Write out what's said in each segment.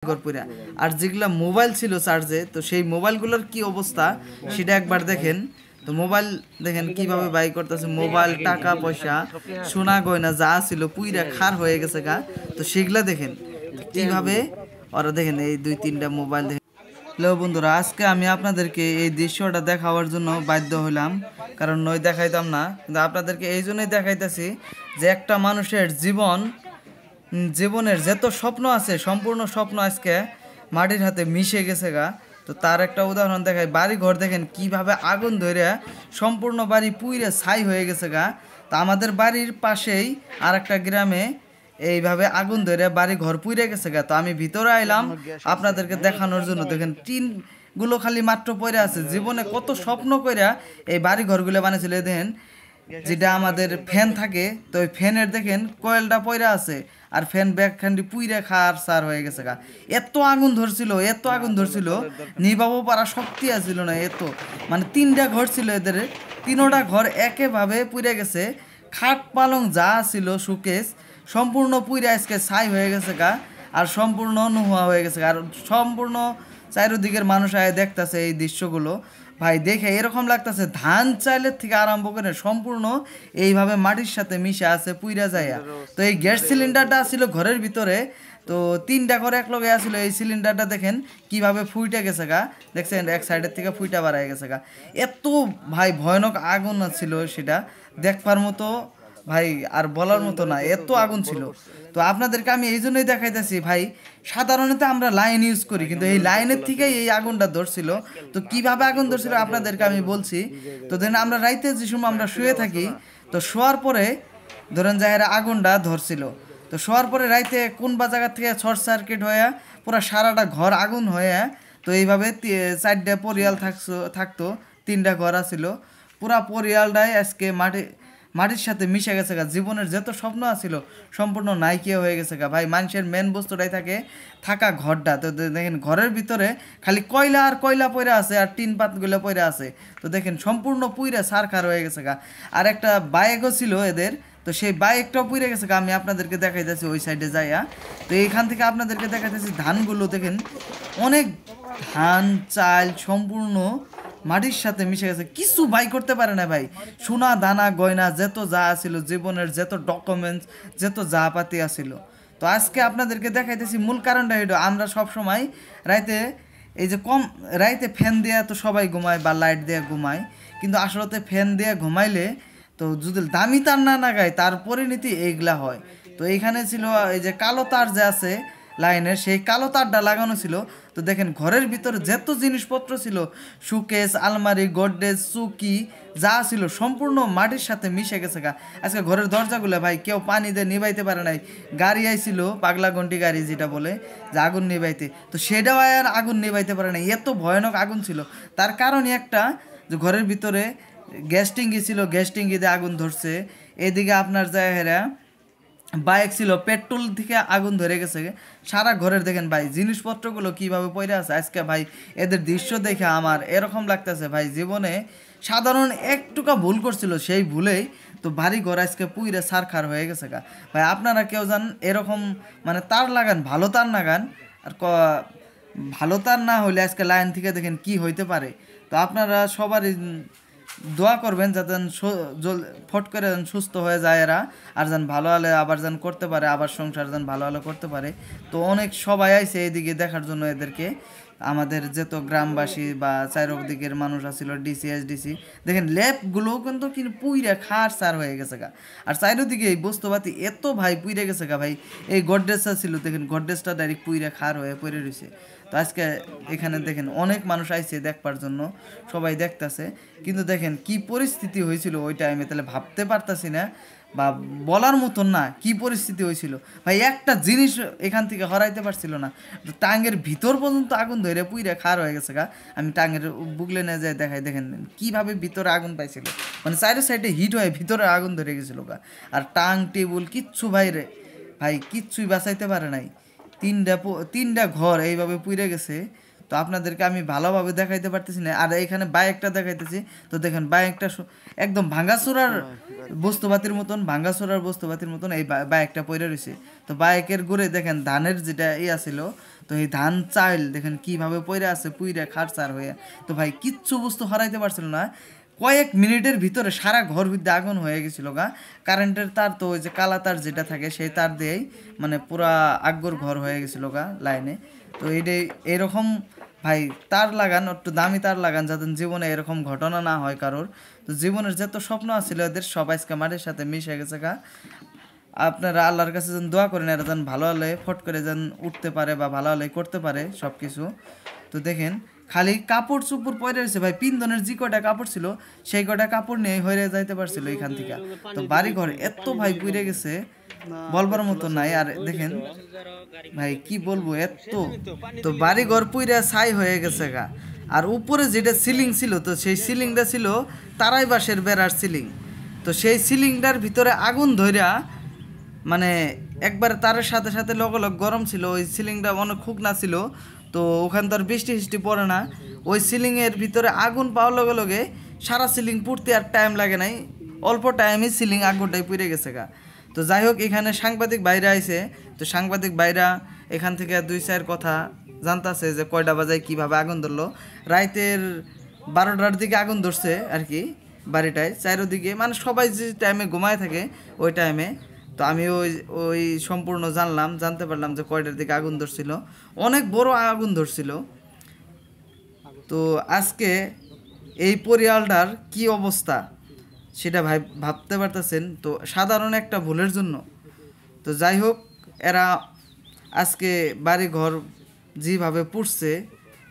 পুরা আর যেগুলা মোবাইল ছিল চার্জে, তো সেই মোবাইলগুলোর কি অবস্থা সেটা একবার দেখেন। তো মোবাইল দেখেন কিভাবে বাই করতেছে, মোবাইল, টাকা পয়সা, সোনা গয়না যা ছিল পুইরা খার হয়ে গেছে গা। তো সেগুলা দেখেন কিভাবে ওরা দেখেন এই 2-3টা মোবাইল দেখেন। হ্যালো বন্ধুরা, আজকে আমি আপনাদেরকে এই দৃশ্যটা দেখাবার জন্য বাধ্য হইলাম, কারণ নয় দেখাইতাম না, কিন্তু আপনাদেরকে এই জন্যই দেখাইতেছি যে একটা মানুষের জীবনের যত স্বপ্ন আছে সম্পূর্ণ স্বপ্ন আজকে মাটির হাতে মিশে গেছে গা। তো তার একটা উদাহরণ দেখাই, বাড়ি ঘর দেখেন কিভাবে আগুন ধরে সম্পূর্ণ বাড়ি পুইরে ছাই হয়ে গেছে গা। তা আমাদের বাড়ির পাশেই আর একটা গ্রামে এইভাবে আগুন ধরে বাড়ি ঘর পুইরে গেছে গা। তো আমি ভিতরে আইলাম আপনাদেরকে দেখানোর জন্য। দেখেন টিন গুলো খালি মাত্র পড়ে আছে, জীবনে কত স্বপ্ন কইরা এই বাড়ি ঘরগুলো বানিয়েছিল। দেখেন যেটা আমাদের ফ্যান থাকে, তো ওই ফ্যানের দেখেন কয়েলটা পয়রা আছে, আর ফ্যান ব্যাগখানটি পুইরা খার সার হয়ে গেছে গা। এত আগুন ধরছিল, এত আগুন ধরছিল, নিভাবো পারা শক্তি আছিল না। এত মানে 3টা ঘর ছিল এদের, 3টা ঘর একেভাবে পুইরা গেছে। খাট পালং যা ছিল সুকেস সম্পূর্ণ পুইরা আজকে ছাই হয়ে গেছে গা, আর সম্পূর্ণ নোহোয়া হয়ে গেছে। আর সম্পূর্ণ চারিদিকের মানুষ আয় দেখতেছে এই দৃশ্যগুলো। ভাই দেখে এরকম লাগতেছে ধান চাইলের থেকে আরম্ভ করে সম্পূর্ণ এইভাবে মাটির সাথে মিশে আছে, পুইরা যায়। তো এই গ্যাস সিলিন্ডারটা ছিল ঘরের ভিতরে, তো 3টা ঘরে এক লগে আসলে এই সিলিন্ডারটা দেখেন কিভাবে ফুইটা গেছে গা। দেখছেন এক সাইডের থেকে ফুইটা বাড়ায় গেছে গা। এত ভাই ভয়ানক আগুন ছিল, সেটা দেখবার মতো ভাই আর বলার মতো না, এত আগুন ছিল। তো আপনাদেরকে আমি এই জন্যই দেখাইতেছি ভাই, সাধারণত আমরা লাইন ইউজ করি, কিন্তু এই লাইনের থেকেই এই আগুনটা ধরছিল। তো কিভাবে আগুন ধরছিল আপনাদেরকে আমি বলছি। তো দেন আমরা রাইতে যে সময় আমরা শুয়ে থাকি, তো শোয়ার পরে ধরেন যাহেরা আগুনটা ধরছিল, তো শোয়ার পরে রাইতে কোন বা জায়গা থেকে শর্ট সার্কিট হয়ে পুরো সারাটা ঘর আগুন হয়ে, তো এইভাবে 4টা পরিয়াল থাকতো, 3টা ঘর আছিল, পুরা পরিয়ালটাই আজকে মাটির সাথে মিশে গেছে গা। জীবনের যত স্বপ্ন আছিল সম্পূর্ণ নাইকিয়া হয়ে গেছে গা। ভাই মানুষের মেন বস্তুটাই থাকা ঘরটা। তো দেখেন ঘরের ভিতরে খালি কয়লা আর কয়লা পয়রা আছে, আর টিন পাতগুলো পয়রা আছে। তো দেখেন সম্পূর্ণ পুইরা সারখার হয়ে গেছে গা। আর একটা বাইকও ছিল এদের, তো সেই বাইকটাও পুইরে গেছে গা। আমি আপনাদেরকে দেখাইতেছি ওই সাইডে যাইয়া। তো এইখান থেকে আপনাদেরকে দেখাইতেছি ধানগুলো দেখেন, অনেক ধান চাল সম্পূর্ণ মাটির সাথে মিশে গেছে, কিছু বাই করতে পারে না ভাই। সোনা দানা গয়না যত যা আছিল, জীবনের যত ডকুমেন্টস যত যা পাতি আছিল। তো আজকে আপনাদেরকে দেখাইতেছি মূল কারণটা এটা, আমরা সব সময় রাইতে এই যে রাইতে ফ্যান দেওয়া তো সবাই ঘুমায় বা লাইট দেওয়া ঘুমায়, কিন্তু আসলে ফ্যান দেওয়া ঘুমাইলে তো যদি দামি তার না লাগায় তার পরিণতি এইগুলা হয়। তো এইখানে ছিল এই যে কালো তার যে আছে লাইনের, সেই কালো তারটা লাগানো ছিল। তো দেখেন ঘরের ভিতরে যত জিনিসপত্র ছিল, সুকেস, আলমারি, গডরেজ, চুকি যা ছিল সম্পূর্ণ মাটির সাথে মিশে গেছে গা। আজকে ঘরের দরজাগুলো ভাই কেউ পানি দিয়ে নিভাইতে পারে নাই। গাড়ি আইছিল পাগলা ঘন্টি গাড়ি যেটা বলে, যে আগুন নিভাইতে, তো সেটাও আর আগুন নিভাইতে পারে নাই। এত ভয়ানক আগুন ছিল। তার কারণই একটা, যে ঘরের ভিতরে গ্যাস ট্যাঙ্কি ছিল, গ্যাস ট্যাঙ্কিতে আগুন ধরছে। এদিকে আপনার জায়গায় বাইক ছিল, পেট্রোল থেকে আগুন ধরে গেছে সারা ঘরের। দেখেন ভাই জিনিসপত্রগুলো কিভাবে পড়ে আছে আজকে। ভাই এদের দৃশ্য দেখে আমার এরকম লাগতেছে ভাই, জীবনে সাধারণ একটুকা ভুল করছিল, সেই ভুলেই তো বাড়ি ঘর আজকে পুইরে সারখার হয়ে গেছে গা। ভাই আপনারা কেউ জান এরকম মানে তার লাগান, ভালো তার লাগান, আর ভালো তার না হলে আজকে লাইন থেকে দেখেন কি হইতে পারে। তো আপনারা সবারই দোয়া করবেন যাতে ফট করে সুস্থ হয়ে যায় এরা, আর যেন ভালো হলে আবার যেন করতে পারে, আবার সংসার যেন ভালো হলে করতে পারে। তো অনেক সবাই আইছে এইদিকে দেখার জন্য এদেরকে, আমাদের যত গ্রামবাসী বা চারদিকের মানুষ আছিল, ডিসি দেখেন ল্যাবগুলো কিন্তু পুইরা খার সার হয়ে গেছে গা। আর চারিদিকে এই বস্তুপাতি এত ভাই পুইরে গেছে গা। ভাই এই গডরেজটা ছিল, দেখেন গডরেজটা ডাইরেক্ট পুইরা খার হয়ে পড়ে রয়েছে। তো আজকে এখানে দেখেন অনেক মানুষ আইছে দেখবার জন্য, সবাই দেখতেছে, কিন্তু দেখেন কি পরিস্থিতি হয়েছিল ওই টাইমে, তাহলে ভাবতে পারতাছি না বা বলার মতন না কি পরিস্থিতি হয়েছিল। ভাই একটা জিনিস এখান থেকে হরাইতে পারছিল না, টাঙ্গের ভিতর পর্যন্ত আগুন ধরে পুইরা খার হয়ে গেছে গা। আমি টাঙ্গের বুগলে নিয়ে যাই দেখাই, দেখেন কিভাবে ভিতরে আগুন পাইছিল, মানে চারি সাইডে হিট হয়ে ভিতরে আগুন ধরে গেছিল গা। আর টাং টেবুল কিচ্ছু ভাই কিচ্ছুই বাঁচাইতে পারে নাই। 3টা ঘর এইভাবে পুইরে গেছে। তো আপনাদেরকে আমি ভালোভাবে দেখাইতে পারতেছি না। আর এখানে বাইকটা দেখাইতেছি, তো দেখেন বাইকটা একদম ভাঙাচোরার বস্তুপাতির মতন এই বাইকটা পড়ে রয়েছে। তো বাইকের ঘুরে দেখেন ধানের যেটা ছিল, তো তো এই ধান চাইল দেখেন কিভাবে পইরা আছে পুইরা খাটচার হয়ে। তো ভাই কিচ্ছু বস্তু হারাইতে পারছিল না, কয়েক মিনিটের ভিতরে সারা ঘর ভিতরে আগুন হয়ে গেছিল গা। কারেন্টের তার তো ওই যে কালা তার যেটা থাকে সেই তার দিয়েই মানে পুরা আগ্গর ঘর হয়ে গেছিল গা লাইনে। তো এইটাই এরকম ভাই তার লাগান, একটু দামি তার লাগান যাতে জীবনে এরকম ঘটনা না হয় কারোর। তো জীবনের যত স্বপ্ন আছিল এদের সব আজকে মাটির সাথে মিশে গেছে গা। আপনারা আল্লাহর কাছে যেন দোয়া করেন এরা যেন ভালো হলে ফট করে যেন উঠতে পারে বা ভালো হলে করতে পারে সব কিছু। তো দেখেন খালি কাপড় চুপড় পরে রয়েছে ভাই, পিন্দনের যে কটা কাপড় ছিল সেই কটা কাপড় নিয়ে হয়ে যাইতে পারছিল এখান থেকে। তো বাড়ি ঘর এত ভাই পুড়ে গেছে বলবার মতো নাই। আর দেখেন ভাই কি বলবো এত, তো বাড়ি ঘর পুইরা ছাই হয়ে গেছে গা। আর উপরে যেটা সিলিং ছিল তো সেই সিলিংটা ছিল তারাই বাঁশের বেড়ার সিলিং। তো সেই সিলিংটার ভিতরে আগুন ধইরা মানে একবার তারের সাথে সাথে লগলগ গরম ছিল, ওই সিলিংটা অনেক শুকনা ছিল। তো ওখান তো আর বৃষ্টি ফিষ্টি পড়ে না, ওই সিলিংয়ের ভিতরে আগুন পাওয়ার লগে লগে সারা সিলিং পুড়তে আর টাইম লাগে নাই, অল্প টাইমে সিলিং আগুনটাই পুড়ে গেছে গা। তো যাই হোক এখানে সাংবাদিক বাইরে আইছে, তো সাংবাদিক বাইরা এখান থেকে 2-4 কথা জানতাছে যে কয়টা বাজায় কীভাবে আগুন ধরলো। রাইতের 12টার দিকে আগুন ধরছে আর কি বাড়িটায়, চারিদিকে মানে সবাই যে টাইমে ঘুমায় থাকে ওই টাইমে। তো আমি ওই ওই সম্পূর্ণ জানতে পারলাম যে কয়টার দিকে আগুন ধরছিল, অনেক বড় আগুন ধরছিল। তো আজকে এই পরিয়ালটার কি অবস্থা সেটা ভাই ভাবতে পারতেছেন, তো সাধারণ একটা ভুলের জন্য। তো যাই হোক এরা আজকে বাড়ি ঘর যেভাবে পুড়ছে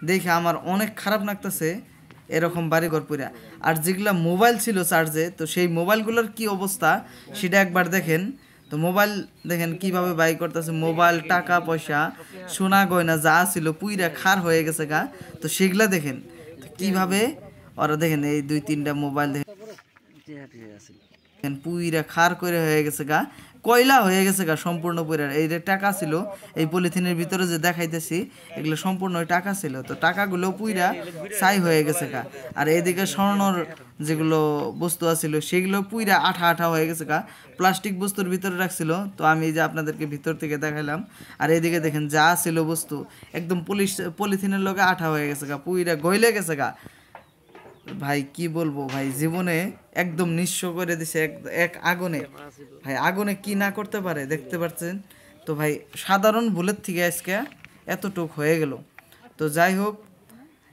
দেখে আমার অনেক খারাপ লাগতেছে এরকম বাড়িঘর পুরা। আর যেগুলা মোবাইল ছিল চার্জে তো সেই মোবাইলগুলোর কি অবস্থা সেটা একবার দেখেন। তো মোবাইল দেখেন কিভাবে বাই করতেছে, মোবাইল টাকা পয়সা সোনা গয়না যা ছিল পুইরা খার হয়ে গেছে গা। তো সেগুলা দেখেন কিভাবে ওরা দেখেন এই 2-3টা মোবাইল দেখেন পুইরা খার করে হয়ে গেছে গা, কয়লা হয়ে গেছে গা সম্পূর্ণ পুরা। এই যে টাকা ছিল এই পলিথিনের ভিতরে যে দেখাইতেছি এগুলো সম্পূর্ণ টাকা ছিল, তো টাকাগুলো পুইরা ছাই হয়ে গেছে গা। আর এইদিকে স্বর্ণর যেগুলো বস্তু আছিল সেগুলো পুইরা আঠা আঠা হয়ে গেছে গা, প্লাস্টিক বস্তুর ভিতরে রাখছিল। তো আমি যে আপনাদেরকে ভিতর থেকে দেখাইলাম। আর এইদিকে দেখেন যা ছিল বস্তু একদম পলিথিনের লগে আঠা হয়ে গেছে গা, পুইরা গইলে গেছে গা। ভাই কি বলবো ভাই, জীবনে একদম নিঃস্ব করে দিছে এক আগুনে। ভাই আগুনে কি না করতে পারে দেখতে পাচ্ছেন। তো ভাই সাধারণ ভুলের থেকে আজকে এতটুক হয়ে গেল। তো যাই হোক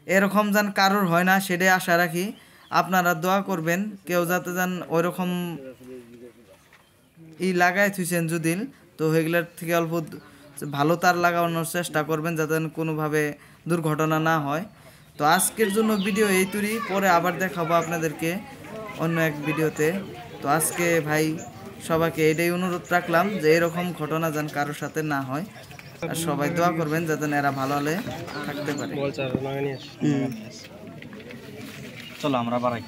এরকম যেন কারোর হয় না সেটাই আশা রাখি। আপনারা দোয়া করবেন কেউ যাতে যেন ওইরকম লাগাই থুইছেন যদি, তো এগুলোর থেকে অল্প ভালো তার লাগানোর চেষ্টা করবেন যাতে কোনোভাবে দুর্ঘটনা না হয়। তো আজকের জন্য ভিডিও এই তুরি, পরে আবার দেখাবো আপনাদেরকে অন্য এক ভিডিওতে। তো আজকে ভাই সবাইকে এটাই অনুরোধ রাখলাম যে এরকম ঘটনা যেন কারোর সাথে না হয়। আর সবাই দোয়া করবেন যাতে এরা ভালো হলে থাকতে পারে। চলো আমরা বাড়াই।